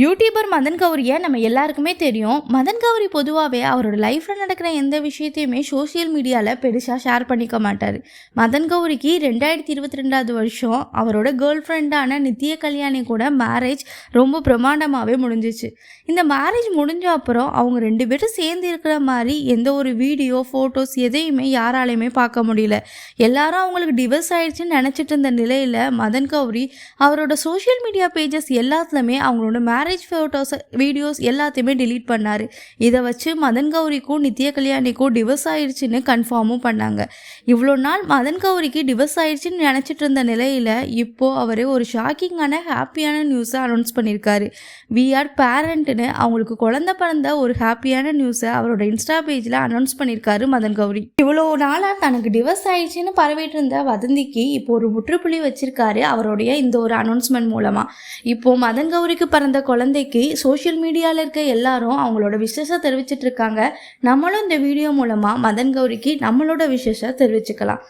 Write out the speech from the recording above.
YouTuber Madan கௌரியை நம்ம எல்லாருக்குமே தெரியும். மதன் கௌரி பொதுவாகவே அவரோட லைஃப்பில் நடக்கிற எந்த விஷயத்தையுமே சோஷியல் மீடியாவில் பெருசாக ஷேர் பண்ணிக்க மாட்டார். மதன் கௌரிக்கு 2022 வருஷம் அவரோட கேர்ள் ஃப்ரெண்டான நித்ய கல்யாணி கூட மேரேஜ் ரொம்ப பிரமாண்டமாகவே முடிஞ்சிச்சு. இந்த மேரேஜ் முடிஞ்ச அப்புறம் அவங்க 2 பேரும் சேர்ந்து இருக்கிற மாதிரி எந்த ஒரு வீடியோ ஃபோட்டோஸ் எதையுமே யாராலையுமே பார்க்க முடியல. எல்லாரும் அவங்களுக்கு டிவோர்ஸ் ஆயிடுச்சுன்னு நினச்சிட்டு இருந்த நிலையில் மதன் கௌரி அவரோட சோஷியல் மீடியா பேஜஸ் எல்லாத்துலேயுமே அவங்களோட மேரேஜ் ஃபோட்டோஸ் வீடியோஸ் எல்லாத்தையுமே டிலீட் பண்ணார். இதை வச்சு மதன் கௌரிக்கும் நித்ய கல்யாணிக்கும் டிவோர்ஸ் ஆயிடுச்சுன்னு கன்ஃபார்மும் பண்ணாங்க. இவ்வளோ நாள் மதன் கௌரிக்கு டிவோர்ஸ் ஆயிடுச்சுன்னு நினச்சிட்டு இருந்த நிலையில் இப்போது அவர் ஒரு ஷாக்கிங்கான ஹாப்பியான நியூஸை அனௌன்ஸ் பண்ணியிருக்காரு. வி ஆர் பேரண்ட்னு அவங்களுக்கு குழந்தை பிறந்த ஒரு ஹாப்பியான நியூஸை அவரோட இன்ஸ்டா பேஜில் அனௌன்ஸ் பண்ணியிருக்காரு மதன் கௌரி. இவ்வளோ நாளாக தனக்கு டிவோர்ஸ் ஆயிடுச்சுன்னு பரவிட்டு இருந்த வதந்திக்கு இப்போ ஒரு முற்றுப்புள்ளி வச்சிருக்காரு அவருடைய இந்த ஒரு அனௌன்ஸ்மெண்ட் மூலமாக. இப்போது மதன் கௌரிக்கு பிறந்த குழந்தைக்கு சோஷியல் மீடியாவில் இருக்க எல்லாரும் அவங்களோட விஷஸை தெரிவிச்சிட்டு இருக்காங்க. நம்மளும் இந்த வீடியோ மூலமாக மதன் கௌரிக்கு நம்மளோட விஷஸை தெரிவிச்சுக்கலாம்.